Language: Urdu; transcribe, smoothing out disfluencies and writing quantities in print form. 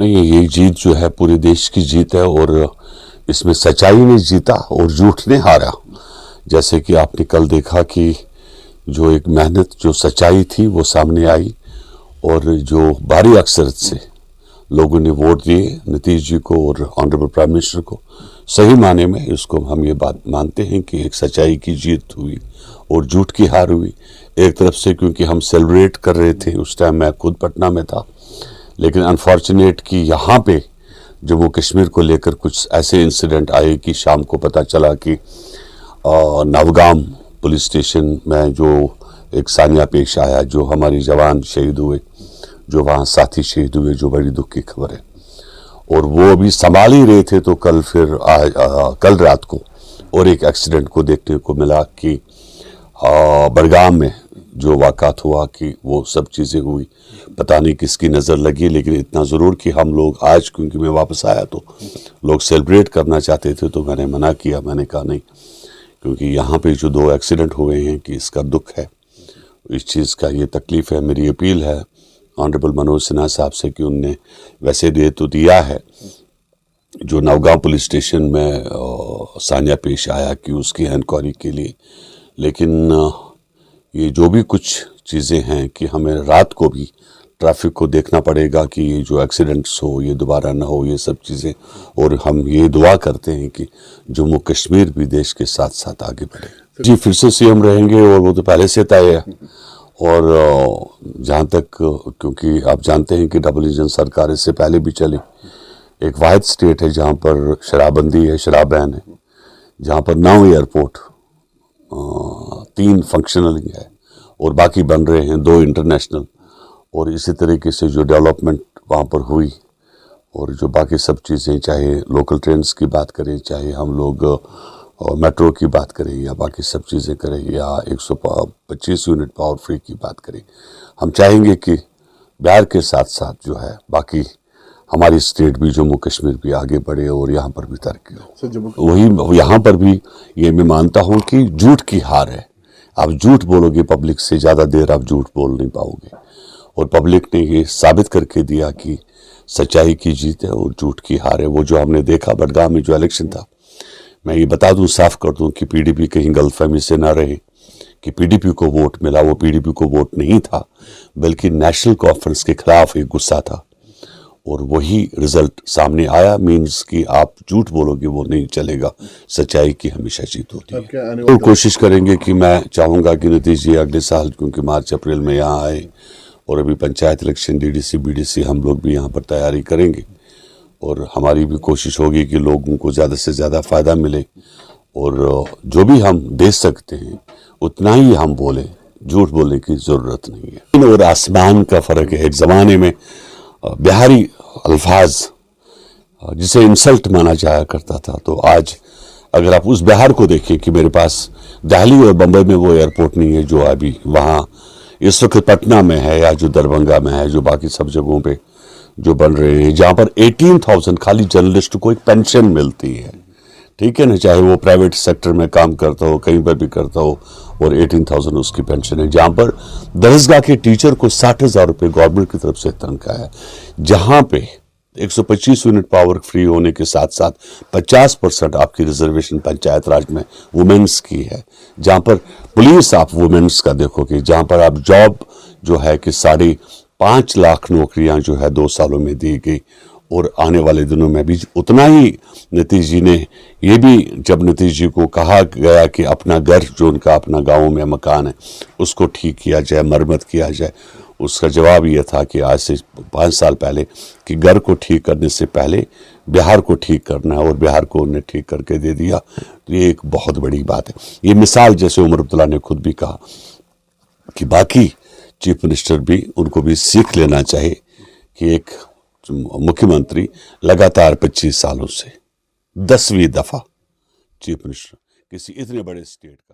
نہیں، یہ جیت جو ہے پورے دیش کی جیت ہے، اور اس میں سچائی نے جیتا اور جھوٹ نے ہارا۔ جیسے کہ آپ نے کل دیکھا کہ جو ایک محنت، جو سچائی تھی وہ سامنے آئی، اور جو بھاری اکثریت سے لوگوں نے ووٹ دیے نتیش جی کو اور آنریبل پرائم منسٹر کو۔ صحیح معنی میں اس کو ہم یہ بات مانتے ہیں کہ ایک سچائی کی جیت ہوئی اور جھوٹ کی ہار ہوئی۔ ایک طرف سے کیونکہ ہم سیلیبریٹ کر رہے تھے، اس ٹائم میں خود پٹنہ میں تھا، لیکن انفارچونیٹ کہ یہاں پہ جموں کشمیر کو لے کر کچھ ایسے انسیڈنٹ آئے کہ شام کو پتہ چلا کہ نوگام پولیس اسٹیشن میں جو ایک سانیہ پیش آیا، جو ہماری جوان شہید ہوئے، جو وہاں ساتھی شہید ہوئے، جو بڑی دکھ کی خبر ہے، اور وہ ابھی سنبھال ہی رہے تھے تو کل رات کو اور ایک ایکسیڈنٹ کو دیکھنے کو ملا کہ بڑگام میں جو واقعات ہوا کہ وہ سب چیزیں ہوئی، پتہ نہیں کس کی نظر لگی، لیکن اتنا ضرور کہ ہم لوگ آج، کیونکہ میں واپس آیا تو لوگ سیلیبریٹ کرنا چاہتے تھے تو میں نے منع کیا، میں نے کہا نہیں، کیونکہ یہاں پہ جو 2 ایکسیڈنٹ ہوئے ہیں کہ اس کا دکھ ہے، اس چیز کا یہ تکلیف ہے۔ میری اپیل ہے آنریبل منوج سنہا صاحب سے کہ ان نے ویسے دے تو دیا ہے جو نوگام پولیس اسٹیشن میں سانیہ پیش آیا کہ اس کی انکوائری کے لیے، لیکن یہ جو بھی کچھ چیزیں ہیں کہ ہمیں رات کو بھی ٹریفک کو دیکھنا پڑے گا کہ یہ جو ایکسیڈنٹس ہو یہ دوبارہ نہ ہو، یہ سب چیزیں، اور ہم یہ دعا کرتے ہیں کہ جموں کشمیر بھی دیش کے ساتھ ساتھ آگے بڑھے۔ جی، پھر سے سی ایم رہیں گے، اور وہ تو پہلے سے طے ہے، اور جہاں تک، کیونکہ آپ جانتے ہیں کہ ڈبل انجن سرکار اس سے پہلے بھی چلی، ایک واحد سٹیٹ ہے جہاں پر شراب بندی ہے، شراب بین ہے، جہاں پر 9 ایئرپورٹ، 3 فنکشنل ہے اور باقی بن رہے ہیں 2 انٹرنیشنل، اور اسی طریقے سے جو ڈیولپمنٹ وہاں پر ہوئی، اور جو باقی سب چیزیں، چاہے لوکل ٹرینز کی بات کریں، چاہے ہم لوگ میٹرو کی بات کریں، یا باقی سب چیزیں کریں، یا 125 یونٹ پاور فری کی بات کریں، ہم چاہیں گے کہ بہار کے ساتھ ساتھ جو ہے باقی ہماری اسٹیٹ بھی، جموں کشمیر بھی آگے بڑھے اور یہاں پر بھی ترقی ہو۔ وہی یہاں پر بھی یہ میں مانتا ہوں کہ جھوٹ کی ہار ہے۔ آپ جھوٹ بولو گے پبلک سے، زیادہ دیر آپ جھوٹ بول نہیں پاؤ گے، اور پبلک نے یہ ثابت کر کے دیا کہ سچائی کی جیت ہے اور جھوٹ کی ہار ہے۔ وہ جو ہم نے دیکھا بڑگام میں جو الیکشن تھا، میں یہ بتا دوں، صاف کر دوں کہ پی ڈی پی کہیں غلط فہمی سے نہ رہے کہ پی ڈی پی کو ووٹ ملا، وہ پی ڈی پی کو ووٹ نہیں تھا، بلکہ نیشنل کانفرنس کے خلاف ایک غصہ تھا، اور وہی رزلٹ سامنے آیا۔ مینز کہ آپ جھوٹ بولو گے وہ نہیں چلے گا، سچائی کی ہمیشہ جیت ہوتی ہے۔ اور کوشش کریں گے کہ میں چاہوں گا کہ نتیش جی اگلے سال، کیونکہ مارچ اپریل میں یہاں آئے، اور ابھی panchayat election, D D C B D C, ہم لوگ بھی یہاں پر تیاری کریں گے، اور ہماری بھی کوشش ہوگی کہ لوگوں کو زیادہ سے زیادہ فائدہ ملے، اور جو بھی ہم دے سکتے ہیں اتنا ہی ہم بولیں، جھوٹ بولنے کی ضرورت نہیں ہے۔ اور آسمان کا فرق ہے۔ ایک زمانے میں بہاری الفاظ جسے انسلٹ مانا جایا کرتا تھا، تو آج اگر آپ اس بہار کو دیکھیں کہ میرے پاس دہلی اور بمبئی میں وہ ایئرپورٹ نہیں ہے جو ابھی وہاں اس وقت پٹنہ میں ہے، یا جو دربھنگہ میں ہے، جو باقی سب جگہوں پہ جو بن رہے ہیں، جہاں پر 18,000 خالی جرنلسٹ کو ایک پینشن ملتی ہے، ٹھیک ہے نا، چاہے وہ پرائیویٹ سیکٹر میں کام کرتا ہو، کہیں پر بھی کرتا ہو، اور 18,000 اس کی پینشن ہے۔ جہاں پر درسگاہ کے ٹیچر کو 60,000 روپے گورنمنٹ کی طرف سے تنخواہ ہے، جہاں پہ 125 یونٹ پاور فری ہونے کے ساتھ ساتھ 50% آپ کی ریزرویشن پنچایت راج میں وومنس کی ہے، جہاں پر پولیس آپ وومنس کا دیکھو گے، جہاں پر آپ جاب جو ہے کہ 5.5 لاکھ نوکریاں جو ہے 2 سالوں میں دی گئی، اور آنے والے دنوں میں بھی اتنا ہی۔ نتیش جی نے یہ بھی، جب نتیش جی کو کہا گیا کہ اپنا گھر جو ان کا اپنا گاؤں میں مکان ہے اس کو ٹھیک کیا جائے، مرمت کیا جائے، اس کا جواب یہ تھا کہ آج سے 5 سال پہلے کہ گھر کو ٹھیک کرنے سے پہلے بہار کو ٹھیک کرنا ہے، اور بہار کو انہیں ٹھیک کر کے دے دیا۔ تو یہ ایک بہت بڑی بات ہے۔ یہ مثال، جیسے عمر عبداللہ نے خود بھی کہا کہ باقی چیف منسٹر بھی، ان کو بھی سیکھ لینا چاہیے کہ ایک مکھی منتری لگاتار 25 سالوں سے 10ویں دفعہ چیف منسٹر کسی اتنے بڑے اسٹیٹ کا